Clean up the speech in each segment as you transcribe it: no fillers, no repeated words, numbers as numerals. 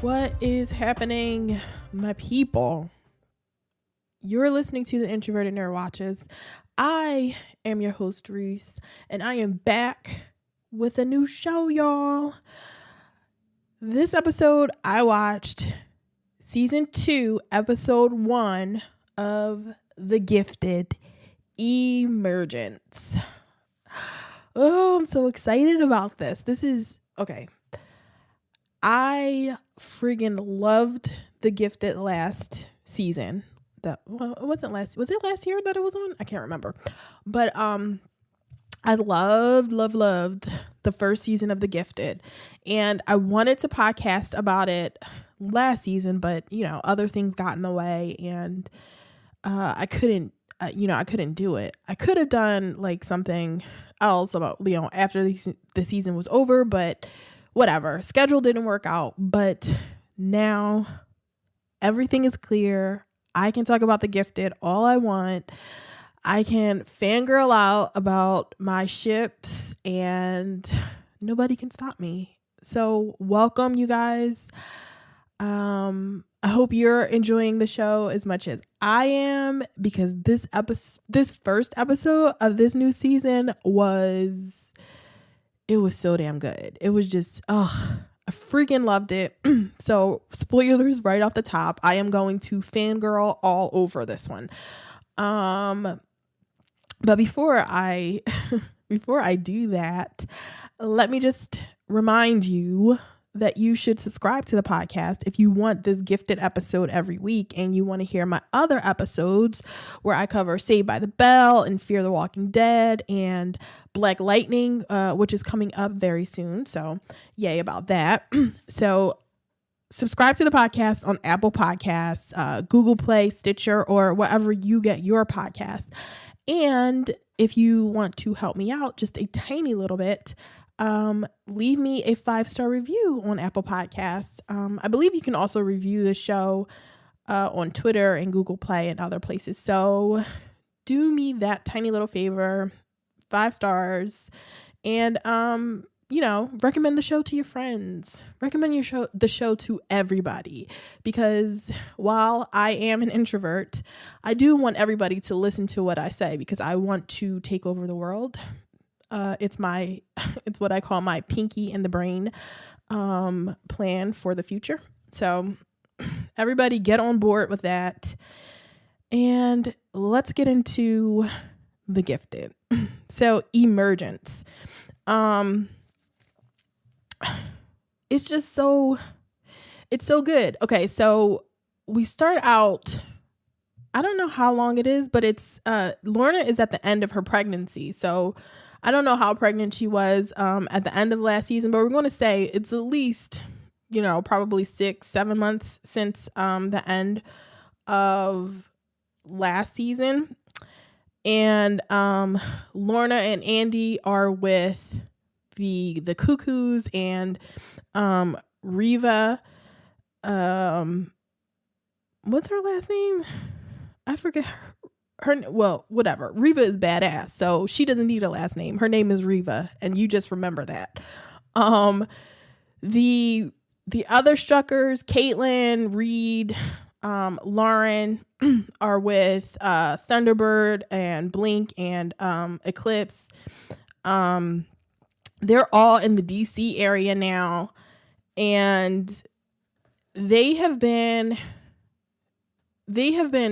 What is happening, my people? You're listening to the Introverted Nerd Watches. I am your host, Reese, and I am back with a new show, y'all. This episode, I watched season 2, episode 1 of The Gifted, eMergence. Oh, I'm so excited about this. This is, okay. I friggin' loved The Gifted last season. It wasn't last. Was it last year that it was on? I can't remember. But I loved the first season of The Gifted, and I wanted to podcast about it last season, but other things got in the way, and I couldn't. I couldn't do it. I could have done like something else about after the season was over, but whatever. Schedule didn't work out, but now everything is clear. I can talk about The Gifted all I want. I can fangirl out about my ships and nobody can stop me. So welcome, you guys. I hope you're enjoying the show as much as I am, because this first episode of this new season was so damn good. It was just, I freaking loved it. So spoilers right off the top. I am going to fangirl all over this one. But before I do that, let me just remind you that you should subscribe to the podcast if you want this Gifted episode every week and you want to hear my other episodes where I cover Saved by the Bell and Fear the Walking Dead and Black Lightning, which is coming up very soon. So yay about that. So subscribe to the podcast on Apple Podcasts, Google Play, Stitcher, or wherever you get your podcast. And if you want to help me out just a tiny little bit, leave me a 5-star review on Apple Podcasts. I believe you can also review the show on Twitter and Google Play and other places. So do me that tiny little favor, 5 stars, and recommend the show to your friends. Recommend the show to everybody, because while I am an introvert, I do want everybody to listen to what I say, because I want to take over the world. It's what I call my pinky in the brain plan for the future. So everybody get on board with that, and let's get into The Gifted. So eMergence. It's so good. Okay, so we start out, I don't know how long it is, but it's Lorna is at the end of her pregnancy. So I don't know how pregnant she was at the end of last season, but we're going to say it's at least, probably 6-7 months since the end of last season. And Lorna and Andy are with the Cuckoos, and Riva, what's her last name? I forget her. Well, whatever. Riva is badass, so she doesn't need a last name. Her name is Riva, and you just remember that. The other Struckers, Caitlin, Reed, Lauren, are with Thunderbird and Blink and Eclipse. They're all in the DC area now, and they have been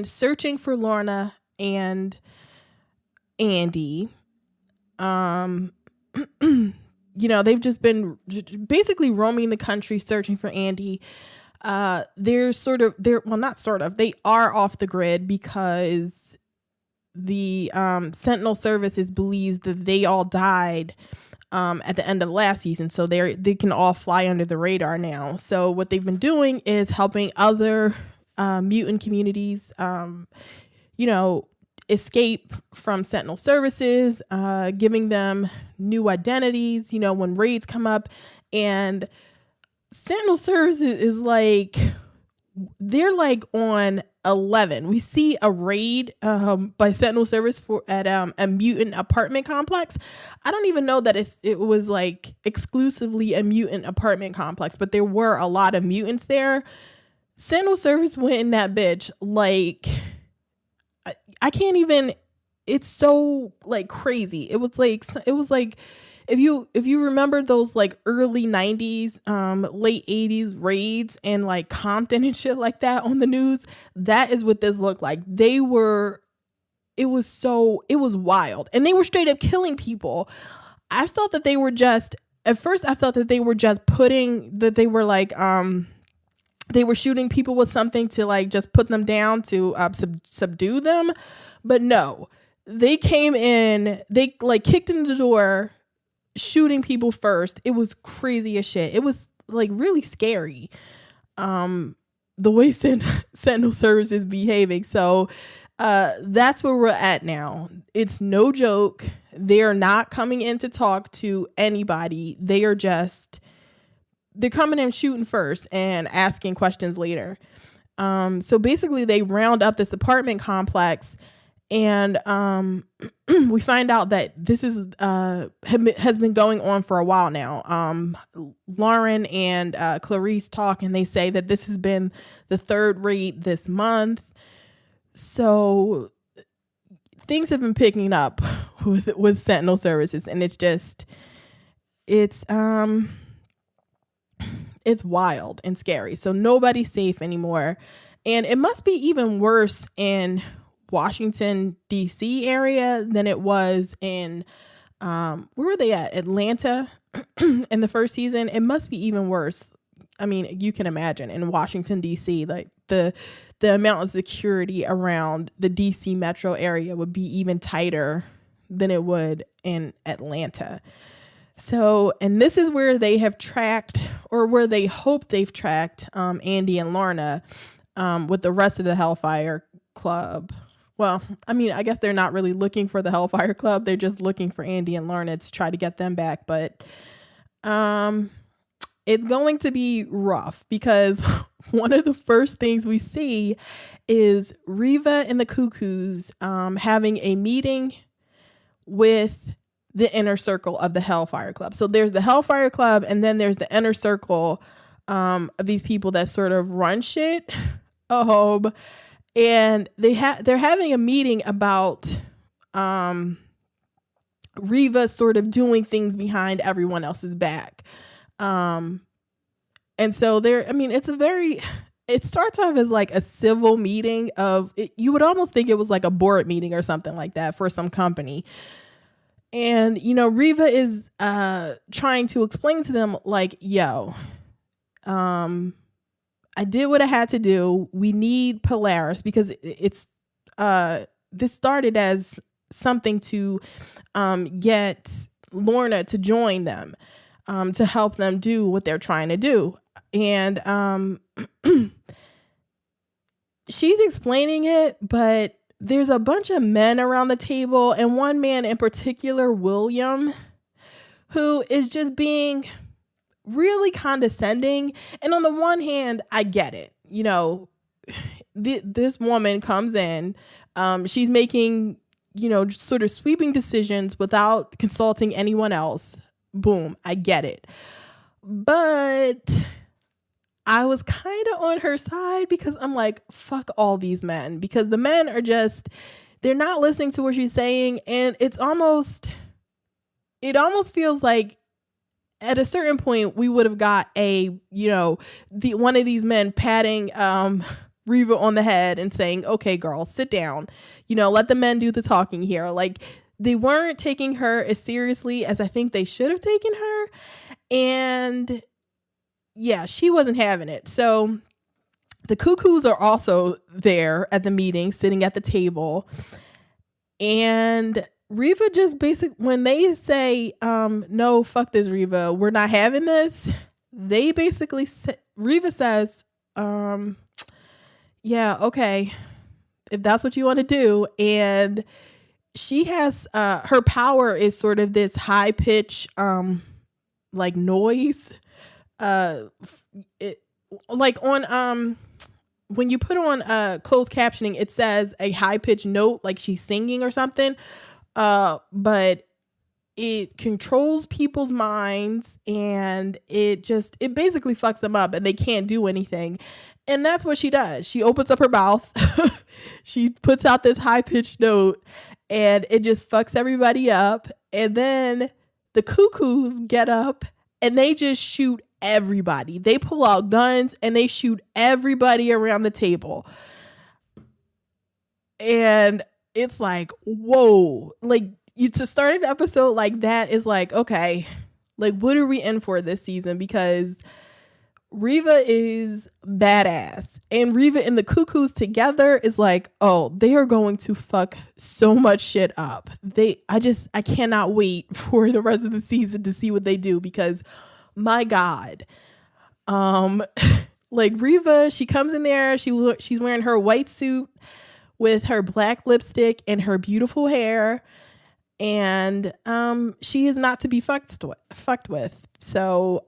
searching for Lorna and Andy. They've just been basically roaming the country searching for Andy. They are off the grid because the Sentinel Services believes that they all died at the end of last season, so they can all fly under the radar now. So what they've been doing is helping other mutant communities, escape from Sentinel Services, giving them new identities, when raids come up. And Sentinel Services is like, they're like on 11, we see a raid by Sentinel Service at a mutant apartment complex. I don't even know that it was like exclusively a mutant apartment complex, but there were a lot of mutants there. Sentinel Service went in that bitch like I can't even. It's so like crazy. It was like if you remember those like early 90s, late 80s raids and like Compton and shit like that on the news, that is what this looked like. It was wild. And they were straight up killing people. I thought that they were just, at first I thought that they were just they were like, they were shooting people with something to like just put them down to subdue them. But no, they came in, they like kicked in the door, shooting people first. It was crazy as shit. It was like really scary, the way Sentinel Service is behaving. So that's where we're at now. It's no joke. They're not coming in to talk to anybody. They're coming in shooting first and asking questions later. So basically they round up this apartment complex. And we find out that this is has been going on for a while now. Lauren and Clarice talk, and they say that this has been the third raid this month. So things have been picking up with Sentinel Services, and it's wild and scary. So nobody's safe anymore, and it must be even worse in Washington D.C. area than it was in where were they at? Atlanta in the first season. It must be even worse. I mean, you can imagine in Washington D.C. like the amount of security around the D.C. metro area would be even tighter than it would in Atlanta. So, and this is where they have tracked, or where they hope they've tracked Andy and Lorna with the rest of the Hellfire Club. Well, I mean, I guess they're not really looking for the Hellfire Club. They're just looking for Andy and Lorna to try to get them back. But it's going to be rough, because one of the first things we see is Reva and the Cuckoos having a meeting with the inner circle of the Hellfire Club. So there's the Hellfire Club, and then there's the inner circle of these people that sort of run shit. And they're having a meeting about Reva sort of doing things behind everyone else's back. And so it starts off as like a civil meeting you would almost think it was like a board meeting or something like that for some company. And, Reva is trying to explain to them like, yo, I did what I had to do. We need Polaris, because it's this started as something to get Lorna to join them, to help them do what they're trying to do. And she's explaining it, but there's a bunch of men around the table, and one man in particular, William, who is just being really condescending. And on the one hand, I get it. This woman comes in, she's making, sort of sweeping decisions without consulting anyone else. Boom, I get it. But I was kind of on her side, because I'm like, fuck all these men, because the men are they're not listening to what she's saying. And it almost feels like at a certain point we would have got one of these men patting Reva on the head and saying, okay, girl, sit down, let the men do the talking here. Like, they weren't taking her as seriously as I think they should have taken her. And yeah, she wasn't having it. So the Cuckoos are also there at the meeting, sitting at the table. And Reva just when they say, no, fuck this, Reva, we're not having this. They basically Reva says, yeah, okay, if that's what you want to do. And she has, her power is sort of this high pitch, like noise, like on, when you put on closed captioning, it says a high pitched note like she's singing or something. But it controls people's minds, and it basically fucks them up and they can't do anything. And that's what she does. She opens up her mouth. She puts out this high pitched note, and it just fucks everybody up. And then the cuckoos get up and they just shoot everybody. They pull out guns and they shoot everybody around the table. And it's like, whoa, like, you to start an episode like that is like, okay, like, what are we in for this season? Because Reva is badass, and Reva and the cuckoos together is like, oh, they are going to fuck so much shit up. I cannot wait for the rest of the season to see what they do, because my God, like, Reva, she comes in there, she's wearing her white suit with her black lipstick and her beautiful hair. And she is not to be fucked with. So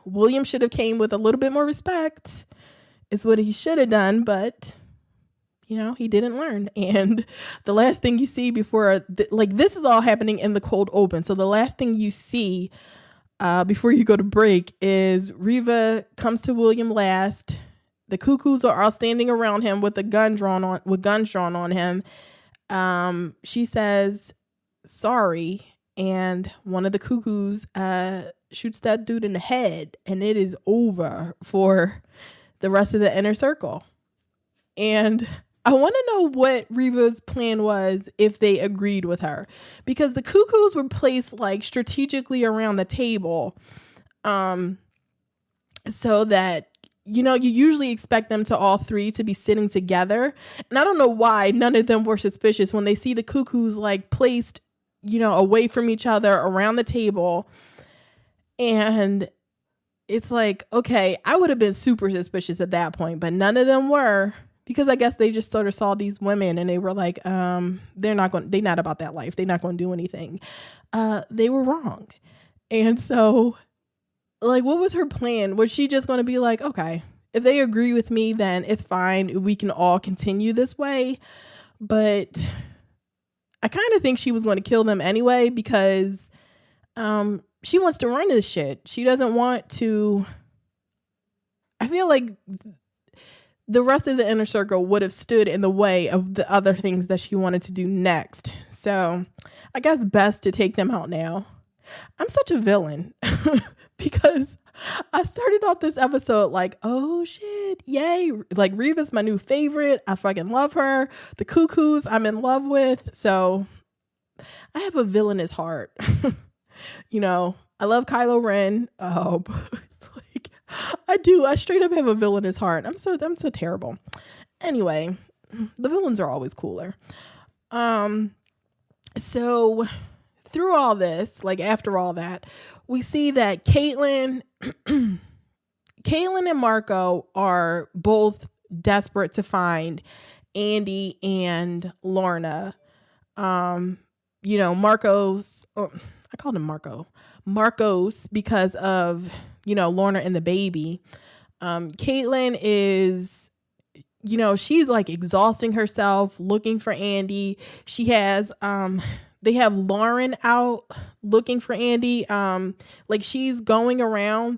William should have came with a little bit more respect, is what he should have done. But, you know, he didn't learn. And the last thing you see before, this is all happening in the cold open. So the last thing you see before you go to break is Reva comes to William last. The cuckoos are all standing around him with guns drawn on him. She says sorry, and one of the cuckoos shoots that dude in the head, and it is over for the rest of the inner circle. And I want to know what Reva's plan was, if they agreed with her, because the cuckoos were placed like strategically around the table, so that, you know, you usually expect them to all three to be sitting together. And I don't know why none of them were suspicious when they see the cuckoos like placed, you know, away from each other around the table. And it's like, okay, I would have been super suspicious at that point, but none of them were, because I guess they just sort of saw these women and they were like, they're not about that life. They're not going to do anything. They were wrong. And so, like, what was her plan? Was she just going to be like, okay, if they agree with me, then it's fine. We can all continue this way. But I kind of think she was going to kill them anyway, because she wants to run this shit. She doesn't want to. I feel like the rest of the inner circle would have stood in the way of the other things that she wanted to do next. So I guess best to take them out now. I'm such a villain because I started off this episode like, oh shit, yay. Like, Reva's my new favorite. I fucking love her. The cuckoos I'm in love with. So I have a villainous heart. You know, I love Kylo Ren. Oh, like, I do. I straight up have a villainous heart. I'm so terrible. Anyway, the villains are always cooler. So through all this, like, after all that, we see that Caitlin and Marco are both desperate to find Andy and Lorna. You know, I called him Marcos because of, you know, Lorna and the baby. Caitlin is, you know, she's like exhausting herself looking for Andy. She has, they have Lauren out looking for Andy. Like, she's going around,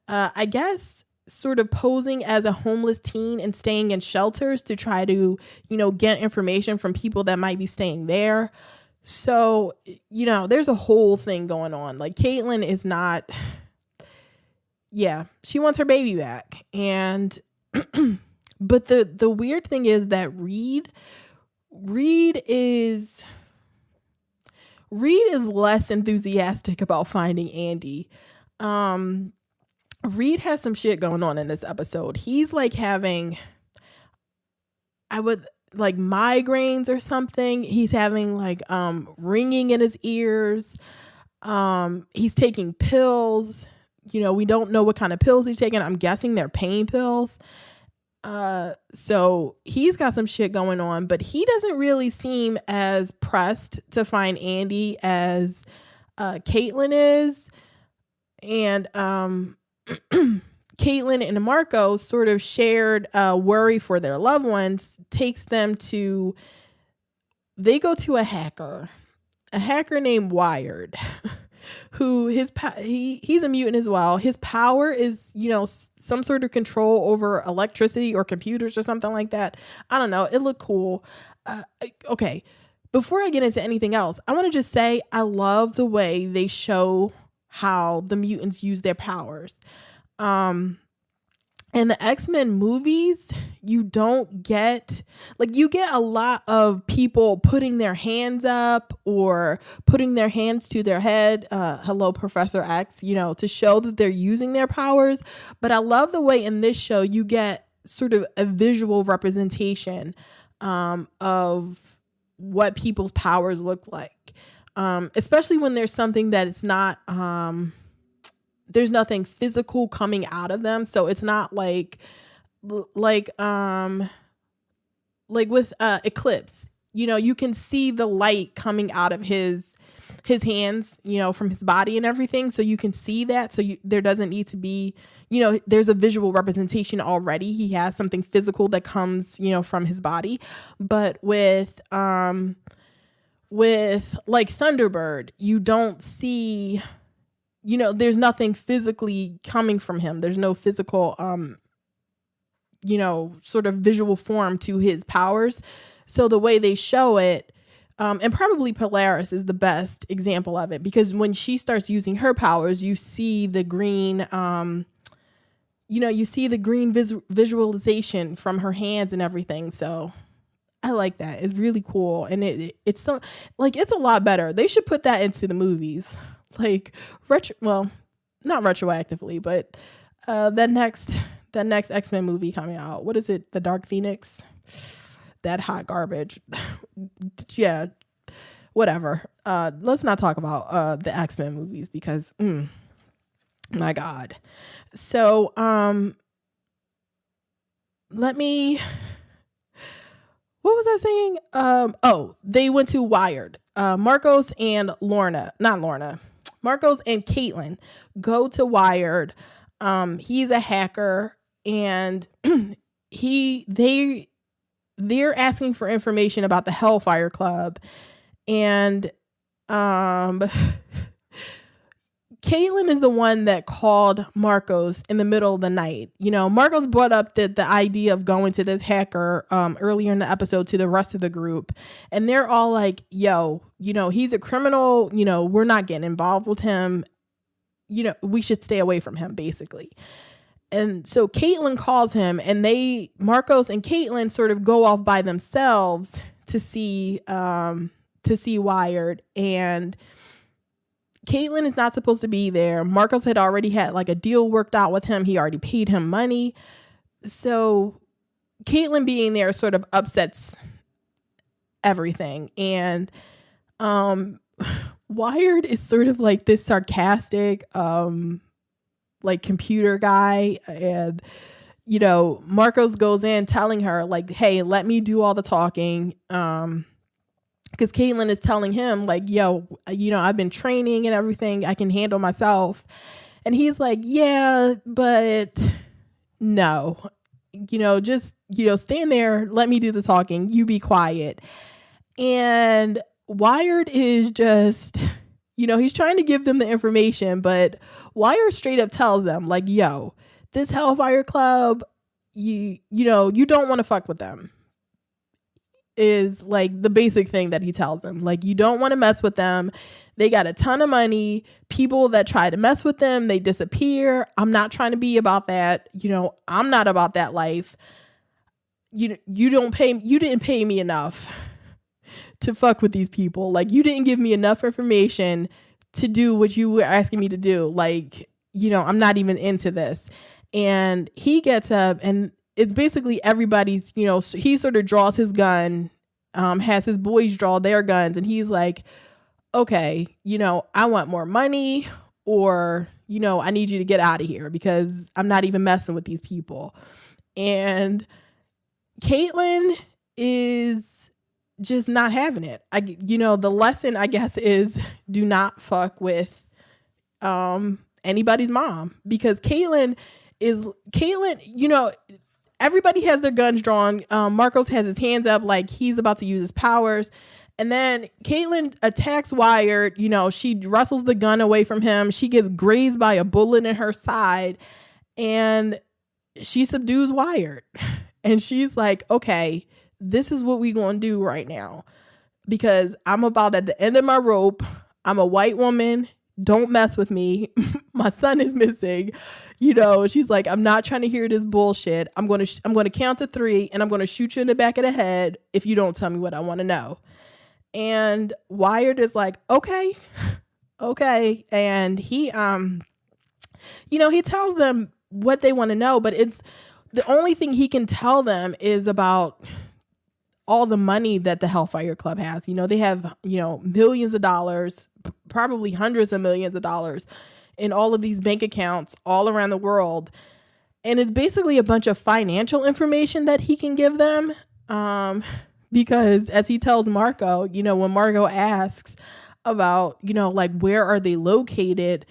I guess, sort of posing as a homeless teen and staying in shelters to try to, you know, get information from people that might be staying there. So, you know, there's a whole thing going on. Like, Caitlin is not, yeah, she wants her baby back. And, but the weird thing is that Reed is less enthusiastic about finding Andy. Reed has some shit going on in this episode. He's like having, like, migraines or something. He's having like ringing in his ears. He's taking pills. You know, we don't know what kind of pills he's taking. I'm guessing they're pain pills. So he's got some shit going on, but he doesn't really seem as pressed to find Andy as Caitlin is. And Caitlin and Marco sort of shared worry for their loved ones takes them to, they go to a hacker named Wired, who he's a mutant as well. His power is, some sort of control over electricity or computers or something like that. I don't know. It looked cool. Okay. Before I get into anything else, I want to just say I love the way they show how the mutants use their powers. In the X-Men movies, you don't get, you get a lot of people putting their hands up or putting their hands to their head, hello Professor X, to show that they're using their powers. But I love the way in this show you get sort of a visual representation of what people's powers look like, especially when there's something that it's not... there's nothing physical coming out of them. So it's not like with Eclipse, you can see the light coming out of his hands, from his body and everything. So you can see that. So there doesn't need to be, there's a visual representation already. He has something physical that comes, from his body. But with Thunderbird, you don't see, there's nothing physically coming from him. There's no physical, sort of visual form to his powers. So the way they show it, and probably Polaris is the best example of it, because when she starts using her powers, you see the green, visualization from her hands and everything. So I like that. It's really cool. And it's so, it's a lot better. They should put that into the movies. Not retroactively, but that next X-Men movie coming out, what is it, The Dark Phoenix? That hot garbage. Yeah, whatever. Let's not talk about the X-Men movies because my God. So what was I saying? They went to Wired. Marcos and Caitlin go to Wired. He's a hacker, and they're asking for information about the Hellfire Club, and Caitlin is the one that called Marcos in the middle of the night. Marcos brought up the idea of going to this hacker earlier in the episode to the rest of the group. And they're all like, yo, he's a criminal. We're not getting involved with him. We should stay away from him, basically. And so Caitlin calls him, and Marcos and Caitlin sort of go off by themselves to see Wired. And Caitlin is not supposed to be there. Marcos had already had a deal worked out with him. He already paid him money. So Caitlin being there sort of upsets everything. And Wired is sort of this sarcastic, computer guy. And, Marcos goes in telling her hey, let me do all the talking. Because Caitlin is telling him yo, I've been training and everything. I can handle myself. And he's like, yeah, but no, just, stand there. Let me do the talking. You be quiet. And Wired is just, he's trying to give them the information, but Wired straight up tells them yo, this Hellfire Club, you don't want to fuck with them. Is the basic thing that he tells them. You don't want to mess with them. They got a ton of money. People that try to mess with them, they disappear. I'm not trying to be about that. I'm not about that life. You didn't pay me enough to fuck with these people. You didn't give me enough information to do what you were asking me to do. I'm not even into this. And he gets up, and it's basically everybody's, he sort of draws his gun, has his boys draw their guns. And he's like, okay, I want more money, or, I need you to get out of here because I'm not even messing with these people. And Caitlin is just not having it. The lesson, I guess, is do not fuck with anybody's mom, because Caitlin is Caitlyn, everybody has their guns drawn. Marcos has his hands up like he's about to use his powers. And then Caitlyn attacks Wired. She wrestles the gun away from him. She gets grazed by a bullet in her side. And she subdues Wired. And she's like, okay, this is what we going to do right now. Because I'm about at the end of my rope. I'm a white woman. Don't mess with me. My son is missing. She's like, I'm not trying to hear this bullshit. I'm going to count to 3 and I'm going to shoot you in the back of the head if you don't tell me what I want to know. And Wired is like, okay. And he tells them what they want to know, but it's the only thing he can tell them is about all the money that the Hellfire Club has. They have, millions of dollars, probably hundreds of millions of dollars in all of these bank accounts all around the world. And it's basically a bunch of financial information that he can give them. Because as he tells Marco, when Marco asks about, like, where are they located?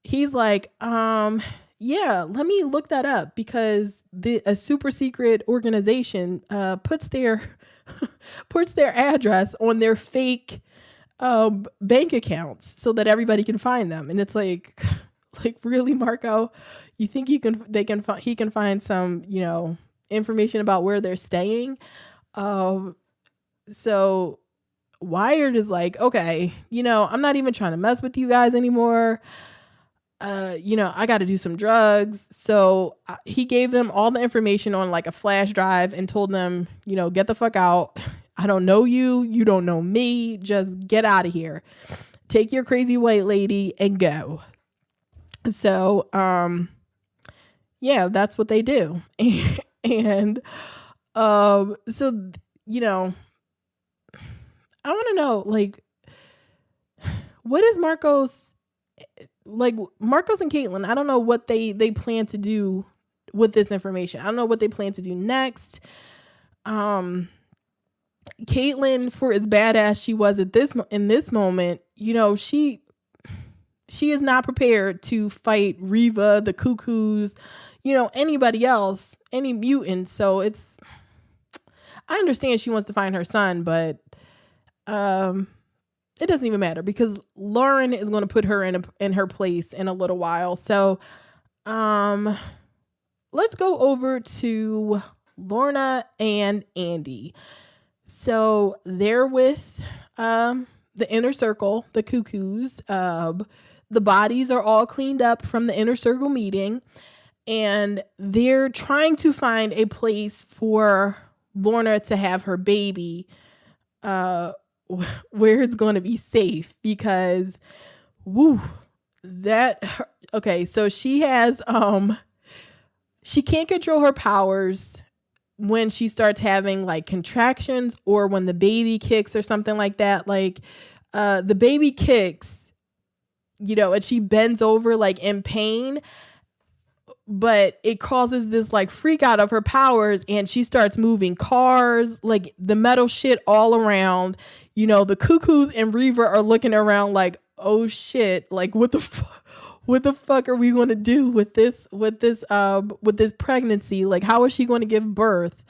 He's like, yeah, let me look that up because a super secret organization puts their address on their fake bank accounts so that everybody can find them. And it's like really, Marco, you think he can find some information about where they're staying? So Wired is like, okay, I'm not even trying to mess with you guys anymore. I got to do some drugs. So he gave them all the information on like a flash drive and told them, get the fuck out. I don't know you. You don't know me. Just get out of here. Take your crazy white lady and go. So, yeah, that's what they do. And, so, I want to know, like, what is Marcos and Caitlyn? I don't know what they plan to do with this information. I don't know what they plan to do next. Caitlyn, for as badass she was in this moment, she is not prepared to fight Reva, the Cuckoos, anybody else, any mutant. So I understand she wants to find her son, but it doesn't even matter because Lauren is going to put her in her place in a little while. So, let's go over to Lorna and Andy. So they're with the inner circle, the Cuckoos. The bodies are all cleaned up from the inner circle meeting, and they're trying to find a place for Lorna to have her baby, where it's going to be safe because, okay, so she has, she can't control her powers when she starts having like contractions or when the baby kicks or something like that. Like, the baby kicks, and she bends over like in pain, but it causes this like freak out of her powers and she starts moving cars, like the metal shit all around. The Cuckoos and Reva are looking around like, oh shit, like what the fuck are we going to do with this pregnancy? Like, how is she going to give birth?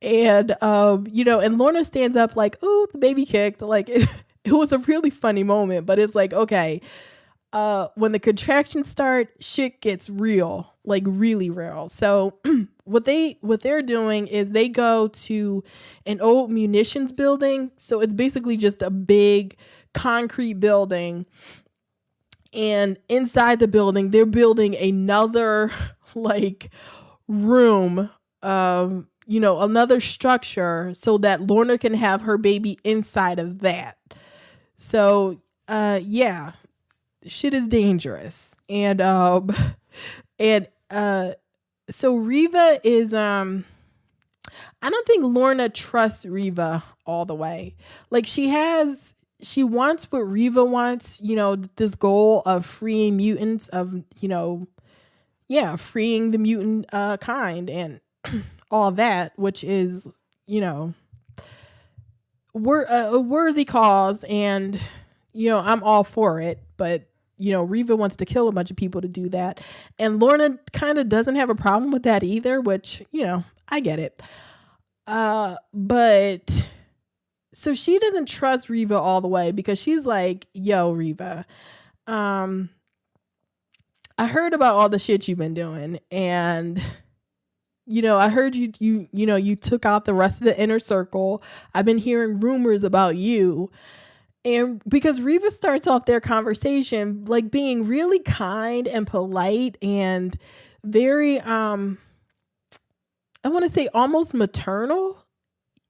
And, and Lorna stands up like, oh, the baby kicked. Like, it was a really funny moment, but it's like, okay, when the contractions start, shit gets real, like really real. So what they're doing is they go to an old munitions building. So it's basically just a big concrete building. And inside the building, they're building another like room, another structure so that Lorna can have her baby inside of that. So, yeah, shit is dangerous. And, so Reva is, I don't think Lorna trusts Reva all the way. Like she wants what Reva wants, this goal of freeing mutants, of, freeing the mutant kind and all that, which is, a worthy cause. And, I'm all for it. But, Reva wants to kill a bunch of people to do that. And Lorna kind of doesn't have a problem with that either, which, I get it. But so she doesn't trust Reva all the way because she's like, yo, Reva, I heard about all the shit you've been doing, and I heard you took out the rest of the inner circle. I've been hearing rumors about you. And because Reva starts off their conversation like being really kind and polite and very I want to say almost maternal.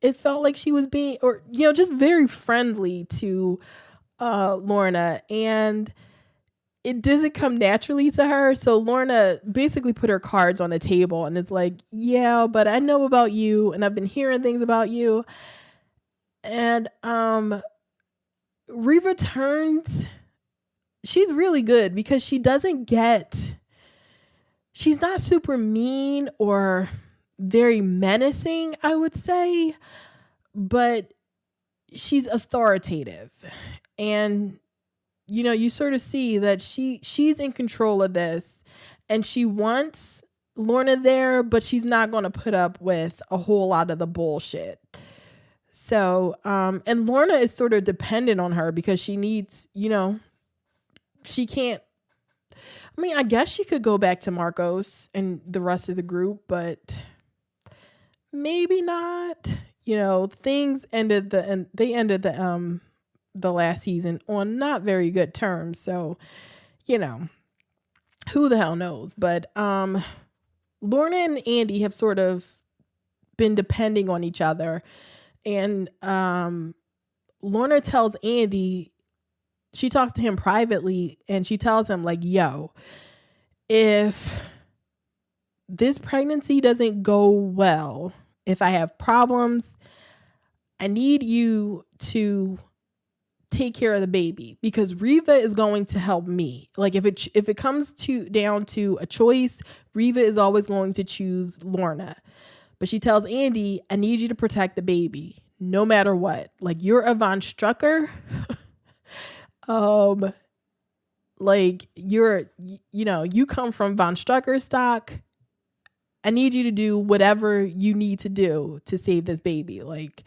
It felt like she was being, or just very friendly to Lorna, and it doesn't come naturally to her. So Lorna basically put her cards on the table, and it's like, yeah, but I know about you, and I've been hearing things about you. And Reva turns. She's really good because she's not super mean or very menacing, I would say, but she's authoritative. And you sort of see that she's in control of this, and she wants Lorna there, but she's not going to put up with a whole lot of the bullshit. So, and Lorna is sort of dependent on her because she needs, she can't, I guess she could go back to Marcos and the rest of the group, but maybe not. Things ended the last season on not very good terms. So, who the hell knows? But Lorna and Andy have sort of been depending on each other. And Lorna tells Andy, she talks to him privately, and she tells him like, yo, if this pregnancy doesn't go well, if I have problems, I need you to take care of the baby, because Reva is going to help me. Like if it comes down to a choice, Reva is always going to choose Lorna. But she tells Andy, I need you to protect the baby no matter what. Like, you're a Von Strucker. Like you come from Von Strucker stock. I need you to do whatever you need to do to save this baby. Like,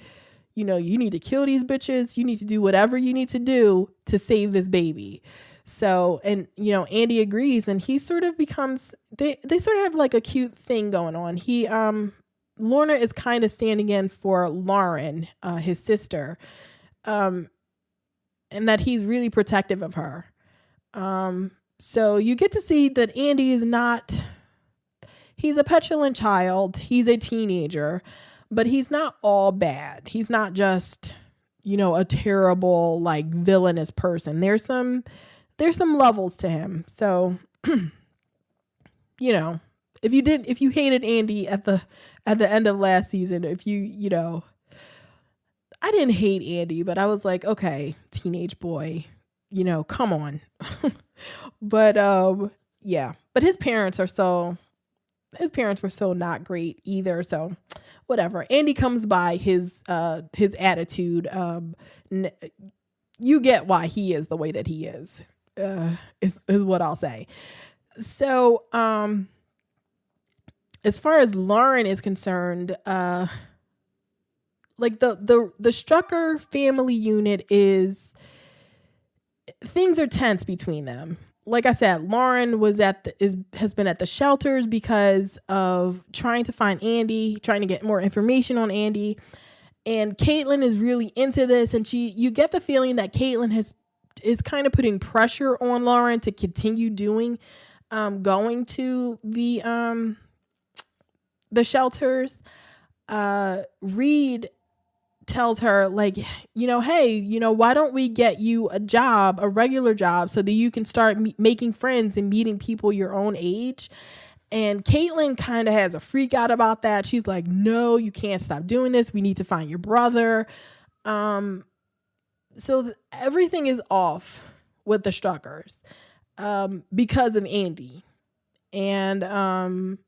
you need to kill these bitches. You need to do whatever you need to do to save this baby. So, and, Andy agrees, and he sort of becomes, they sort of have like a cute thing going on. Lorna is kind of standing in for Lauren, his sister, and that he's really protective of her. So you get to see that Andy is he's a petulant child. He's a teenager, but he's not all bad. He's not just, a terrible, like, villainous person. There's some levels to him. So, if you hated Andy at the end of last season, I didn't hate Andy, but I was like, okay, teenage boy, come on. But yeah, but his parents were so not great either. So whatever. Andy comes by his attitude. You get why he is the way that he is what I'll say. So, as far as Lauren is concerned, like the Strucker family unit things are tense between them. Like I said, Lauren has been at the shelters because of trying to find Andy, trying to get more information on Andy. And Caitlin is really into this, and you get the feeling that Caitlin is kind of putting pressure on Lauren to continue going to the shelters. Reed tells her, like, hey, why don't we get you a regular job, so that you can start making friends and meeting people your own age. And Caitlin kind of has a freak out about that. She's like, no, you can't stop doing this. We need to find your brother. So everything is off with the Struckers because of Andy. And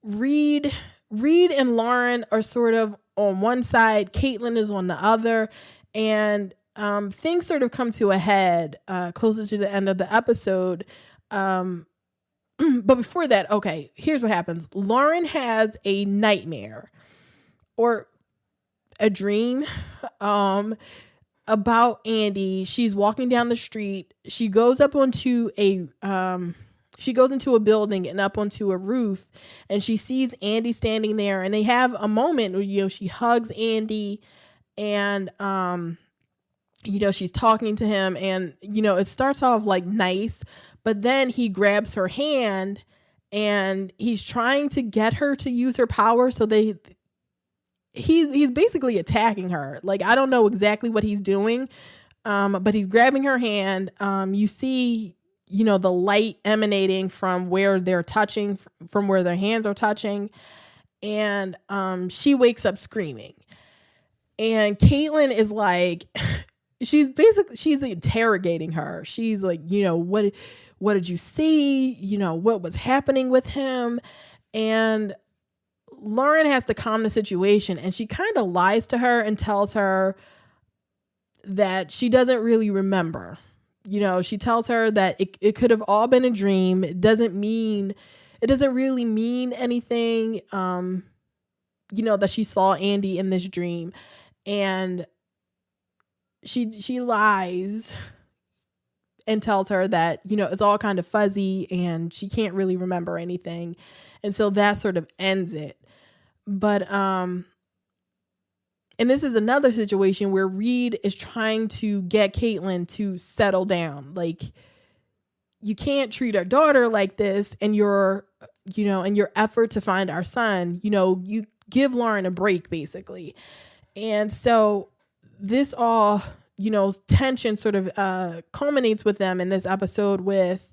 Reed and Lauren are sort of on one side, Caitlin is on the other, and things sort of come to a head closer to the end of the episode. But before that, okay, here's what happens. Lauren has a nightmare or a dream about Andy. She's walking down the street. She goes into a building and up onto a roof, and she sees Andy standing there, and they have a moment where, she hugs Andy, and she's talking to him, and it starts off like nice, but then he grabs her hand and he's trying to get her to use her power. So he's basically attacking her. Like, I don't know exactly what he's doing, but he's grabbing her hand. You see, the light emanating from where they're touching, from where their hands are touching, and she wakes up screaming. And Caitlin is like, she's interrogating her. She's like, what did you see? What was happening with him? And Lauren has to calm the situation, and she kind of lies to her and tells her that she doesn't really remember. She tells her that it could have all been a dream. It doesn't really mean anything, that she saw Andy in this dream. And she lies and tells her that, it's all kind of fuzzy and she can't really remember anything. And so that sort of ends it. But, and this is another situation where Reed is trying to get Caitlin to settle down. Like, you can't treat our daughter like this, and your effort to find our son, you give Lauren a break, basically. And so this all, tension sort of culminates with them in this episode with,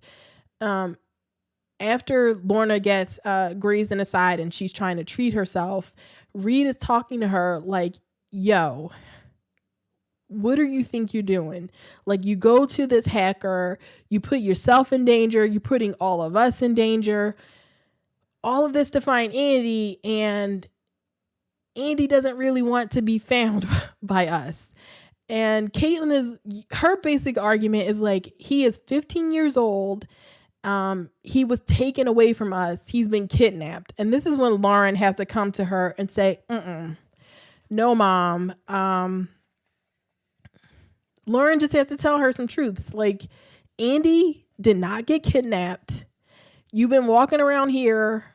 after Lorna gets grazed in the side and she's trying to treat herself, Reed is talking to her like, yo, what do you think you're doing? Like, you go to this hacker, you put yourself in danger, you're putting all of us in danger, all of this to find Andy, and Andy doesn't really want to be found by us. And Caitlin her basic argument is like, he is 15 years old. He was taken away from us. He's been kidnapped. And this is when Lauren has to come to her and say, no, Mom. Lauren just has to tell her some truths. Like, Andy did not get kidnapped. You've been walking around here,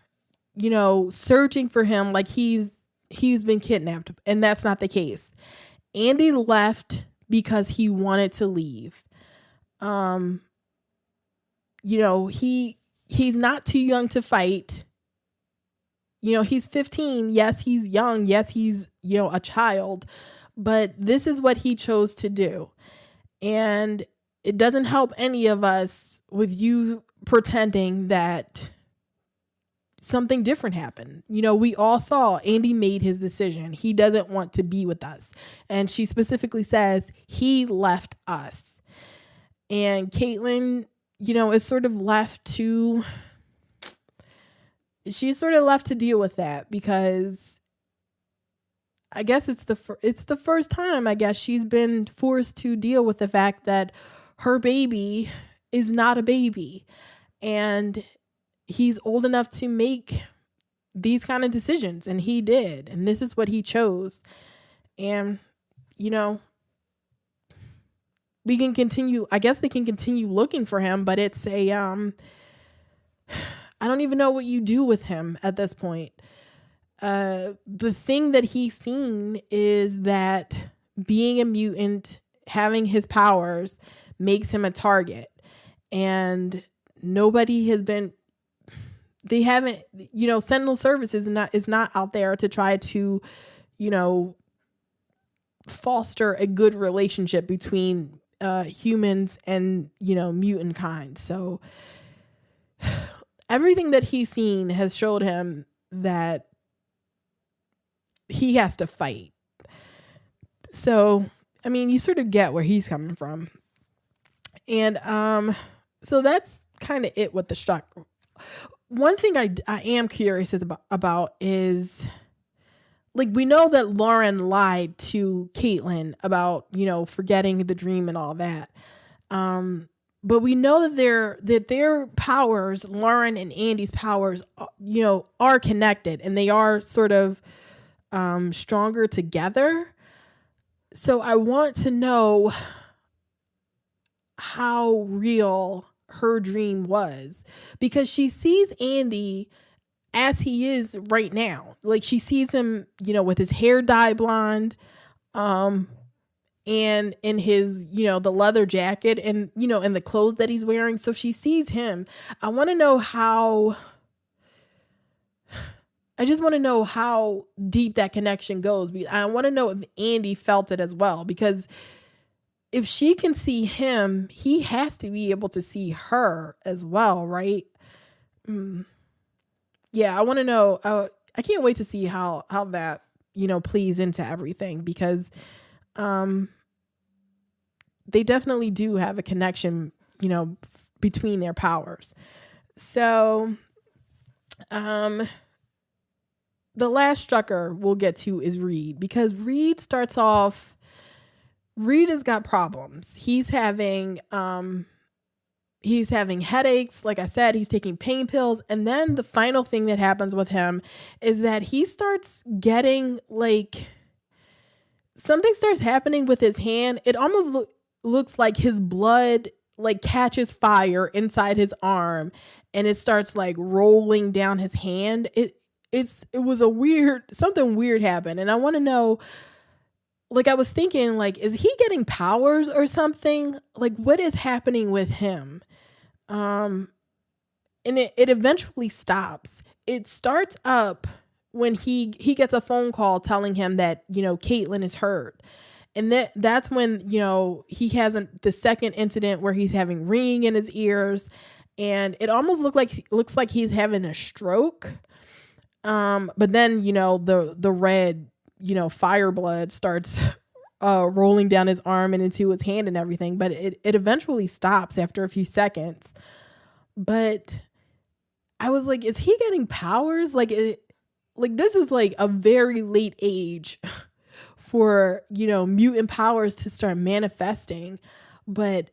searching for him like he's been kidnapped. And that's not the case. Andy left because he wanted to leave. He's not too young to fight. He's 15. Yes, he's young. Yes, he's, a child. But this is what he chose to do. And it doesn't help any of us with you pretending that something different happened. We all saw Andy made his decision. He doesn't want to be with us. And she specifically says he left us. And Caitlin, is sort of left to deal with that, because I guess it's the first time, I guess, she's been forced to deal with the fact that her baby is not a baby, and he's old enough to make these kind of decisions, and he did, and this is what he chose. And we can continue, I guess they can continue looking for him, but it's I don't even know what you do with him at this point. The thing that he's seen is that being a mutant, having his powers, makes him a target. And nobody has been, they haven't, Sentinel Services is not out there to try to, foster a good relationship between humans and, mutant kind. So everything that he's seen has showed him that he has to fight. So, I mean, you sort of get where he's coming from. And so that's kind of it with the shock. One thing I am curious about is, like we know that Lauren lied to Caitlin about, forgetting the dream and all that. But we know that their powers, Lauren and Andy's powers, are connected, and they are sort of stronger together. So I want to know how real her dream was, because she sees Andy as he is right now. Like she sees him, with his hair dyed blonde, and in his, the leather jacket and, and the clothes that he's wearing. So she sees him. I just want to know how deep that connection goes. I want to know if Andy felt it as well, because if she can see him, he has to be able to see her as well, right? Yeah, I want to know. I can't wait to see how that, plays into everything, because they definitely do have a connection, between their powers. So, the last Strucker we'll get to is Reed, because Reed has got problems. He's having headaches. Like I said, he's taking pain pills. And then the final thing that happens with him is that he starts getting something starts happening with his hand. It almost looks like his blood catches fire inside his arm, and it starts rolling down his hand. It was something weird happened. And I want to know, I was thinking, is he getting powers or something? What is happening with him? And it eventually stops. It starts up when he gets a phone call telling him that, Caitlin is hurt. And that's when, he has the second incident where he's having ringing in his ears, and it almost looks like he's having a stroke. But then, the red, fire blood starts rolling down his arm and into his hand and everything. But it eventually stops after a few seconds. But I was like, is he getting powers? This is a very late age for, mutant powers to start manifesting. But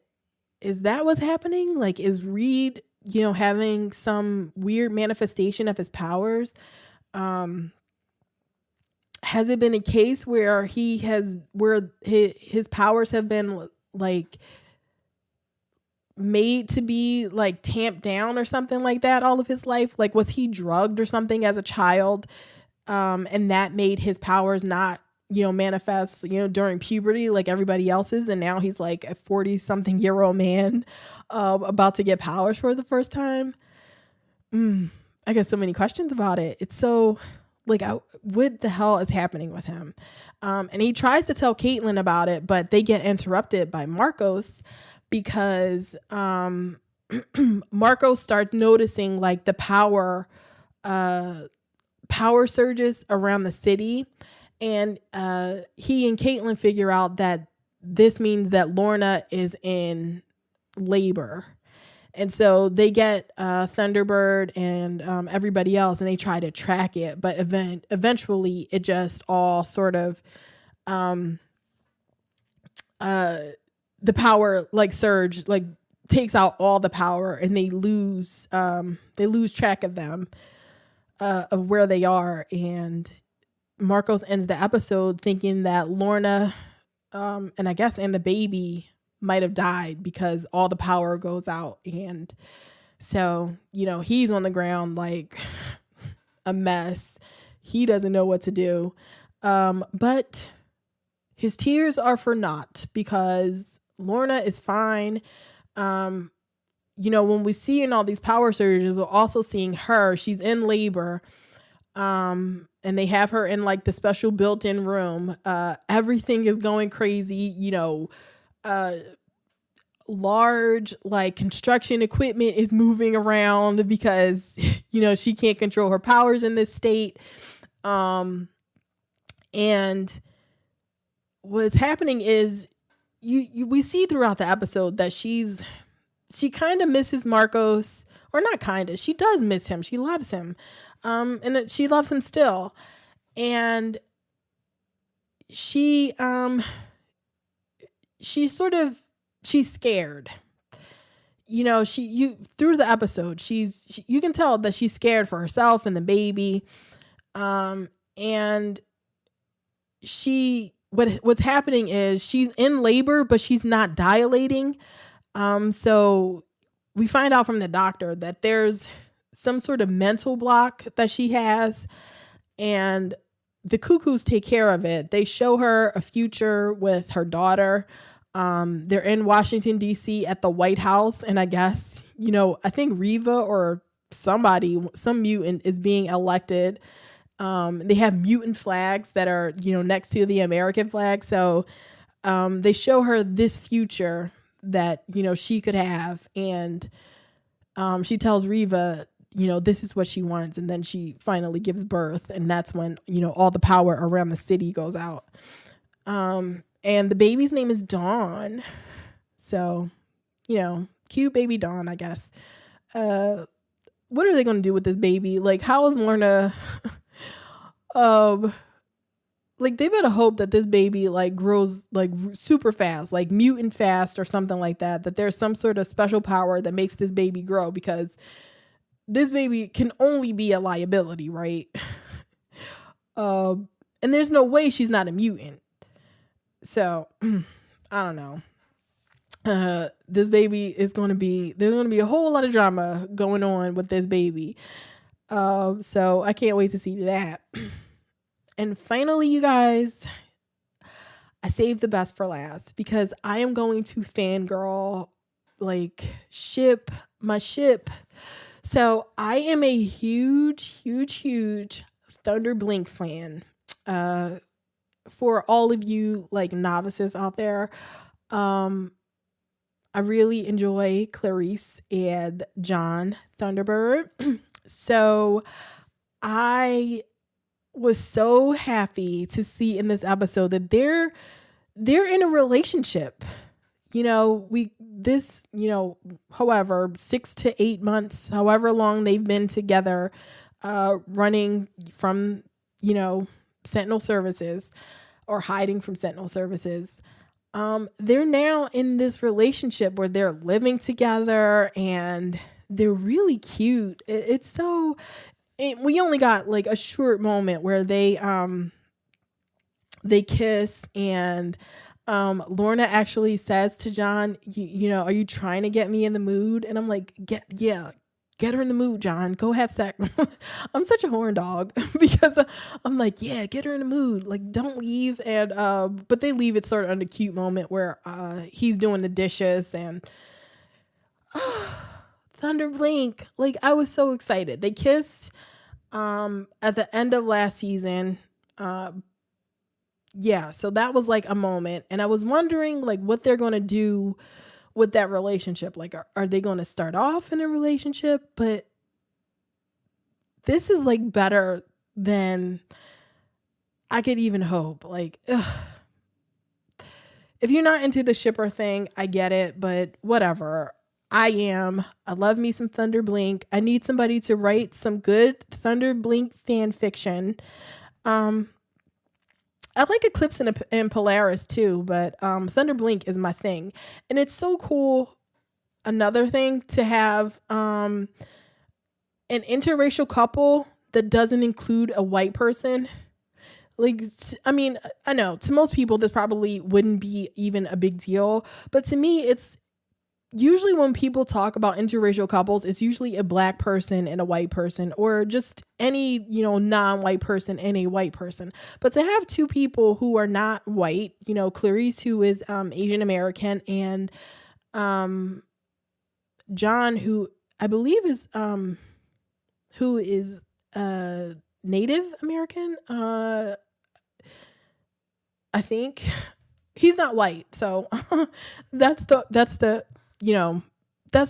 is that what's happening? Is Reed, having some weird manifestation of his powers? Has it been a case where his powers have been made to be tamped down or something like that all of his life? Was he drugged or something as a child? And that made his powers not, manifest, during puberty like everybody else's. And now he's a 40-something year old man about to get powers for the first time. I get so many questions about it. It's so what the hell is happening with him? And he tries to tell Caitlin about it, but they get interrupted by Marcos, because Marcos starts noticing the power surges around the city. And he and Caitlin figure out that this means that Lorna is in labor. And so they get Thunderbird and everybody else, and they try to track it. But eventually it just all sort of, the power surge, takes out all the power, and they lose track of them, of where they are. And Marcos ends the episode thinking that Lorna, and I guess, and the baby might have died because all the power goes out. And so, he's on the ground a mess. He doesn't know what to do. But his tears are for naught, because Lorna is fine. When we see in all these power surges, we're also seeing her. She's in labor. And they have her in the special built-in room. Everything is going crazy, large construction equipment is moving around because, she can't control her powers in this state. And what's happening is we see throughout the episode that she kind of misses Marcos, or not kind of, she does miss him. She loves him. And she loves him still. And she she's scared. Through the episode, you can tell that she's scared for herself and the baby. And what's happening is she's in labor, but she's not dilating. So we find out from the doctor that there's some sort of mental block that she has, and the Cuckoos take care of it. They show her a future with her daughter. They're in Washington, D.C. at the White House. And I guess, I think Reva or some mutant is being elected. They have mutant flags that are, next to the American flag. So they show her this future that, she could have. And she tells Reva, this is what she wants. And then she finally gives birth. And that's when, all the power around the city goes out. And the baby's name is Dawn. So, cute baby Dawn, I guess. What are they going to do with this baby? Like, how is Lorna... they better hope that this baby grows super fast, like mutant fast or something like that, that there's some sort of special power that makes this baby grow, because this baby can only be a liability, right? And there's no way she's not a mutant. So I don't know. This baby there's going to be a whole lot of drama going on with this baby. So I can't wait to see that. And finally, you guys, I saved the best for last, because I am going to fangirl, ship my ship. So I am a huge, huge, huge Thunder Blink fan. For all of you novices out there, I really enjoy Clarice and John Thunderbird. So I was so happy to see in this episode that they're in a relationship. However, 6 to 8 months, however long they've been together, running from, Sentinel services or hiding from Sentinel services. They're now in this relationship where they're living together and they're really cute. It's so... we only got a short moment where they kiss, and Lorna actually says to John, are you trying to get me in the mood? And I'm like, get her in the mood, John. Go have sex. I'm such a horn dog because I'm like, yeah, get her in the mood. Don't leave. And but they leave it sort of on the cute moment where he's doing the dishes and Thunder Blink. I was so excited. They kissed at the end of last season. Yeah, so that was a moment, and I was wondering what they're going to do with that relationship. Are they going to start off in a relationship? But this is better than I could even hope. If you're not into the shipper thing, I get it, but whatever. I am. I love me some Thunder Blink. I need somebody to write some good Thunder Blink fan fiction. I like Eclipse and Polaris too, but Thunder Blink is my thing. And it's so cool, another thing, to have an interracial couple that doesn't include a white person. I mean, I know to most people this probably wouldn't be even a big deal, but to me it's usually when people talk about interracial couples, it's usually a black person and a white person, or just any, non-white person and a white person. But to have two people who are not white, Clarice, who is Asian American, and John, who I believe is Native American. I think he's not white, so that's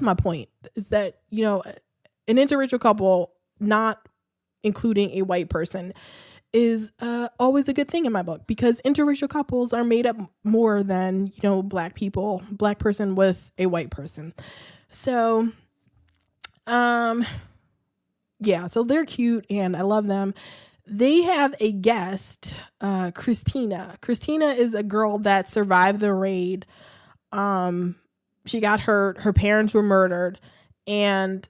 my point, is that, an interracial couple not including a white person is always a good thing in my book, because interracial couples are made up more than, black person with a white person. So, yeah, so they're cute and I love them. they have a guest, Christina. Christina is a girl that survived the raid. She got hurt. Her parents were murdered, and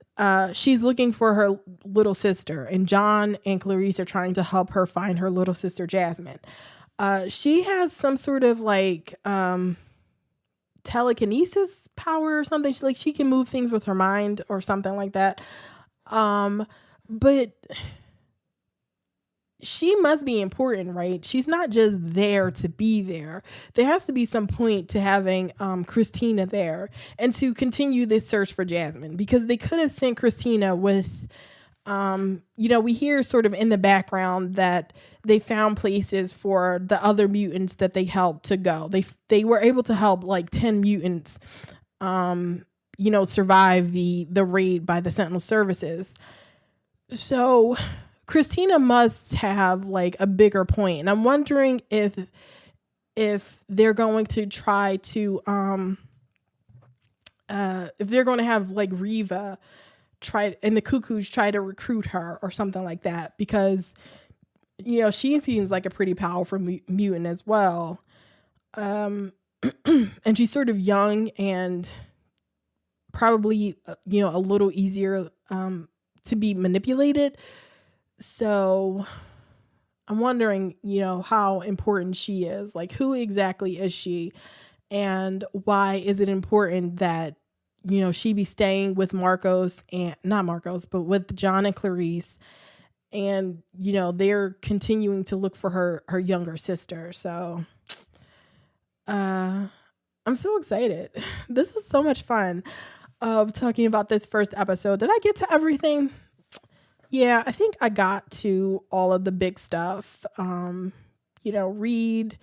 she's looking for her little sister. And John and Clarice are trying to help her find her little sister, Jasmine. She has some sort of like telekinesis power or something. She can move things with her mind or something like that. But she must be important, right? She's not just there to be there. There has to be some point to having Christina there and to continue this search for Jasmine, because they could have sent Christina with, we hear sort of in the background that they found places for the other mutants that they helped to go. They were able to help like 10 mutants, survive the raid by the Sentinel services. So Christina must have like a bigger point. And I'm wondering if they're going to try to if they're going to have like Reva and the Cuckoos try to recruit her or something like that, because she seems like a pretty powerful mutant as well. And she's sort of young and probably a little easier to be manipulated. So I'm wondering, how important she is. Like, who exactly is she? And why is it important that, she be staying with not Marcos, but with John and Clarice. And, they're continuing to look for her younger sister. So I'm so excited. This was so much fun talking about this first episode. Did I get to everything? Yeah, I think I got to all of the big stuff. Reed,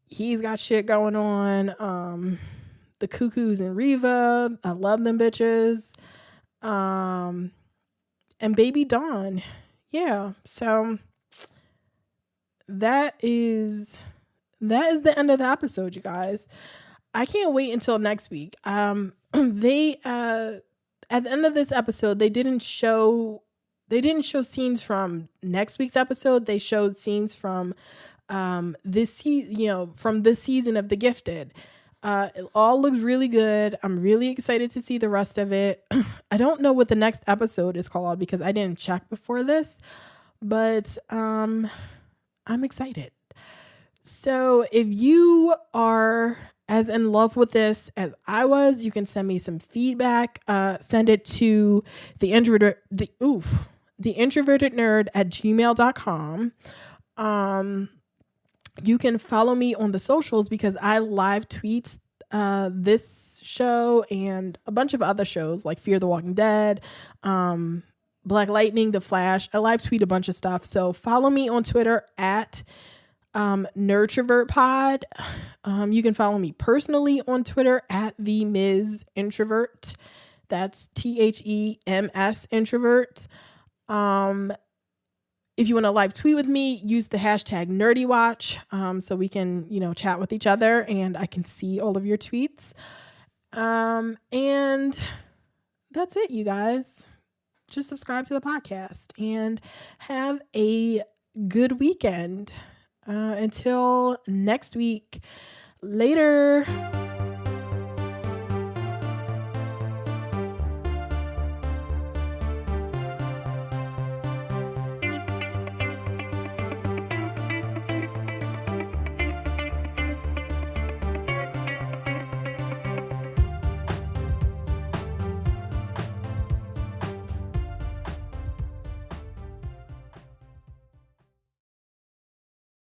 he's got shit going on. The Cuckoos and Reva, I love them bitches. And Baby Dawn. Yeah, so that is the end of the episode, you guys. I can't wait until next week. They at the end of this episode, they didn't show scenes from next week's episode. They showed scenes from from this season of The Gifted. It all looks really good. I'm really excited to see the rest of it. I don't know what the next episode is called because I didn't check before this, but I'm excited. So if you are as in love with this as I was, you can send me some feedback. Send it to TheIntrovertedNerd@gmail.com. You can follow me on the socials because I live tweet this show and a bunch of other shows like Fear the Walking Dead, Black Lightning, The Flash. I live tweet a bunch of stuff. So follow me on Twitter at NerdTrovertPod. You can follow me personally on Twitter at the Ms. Introvert. That's THEMS Introvert. If you want to live tweet with me, use the hashtag NerdyWatch so we can, chat with each other and I can see all of your tweets. And that's it, you guys. Just subscribe to the podcast and have a good weekend. Until next week. Later.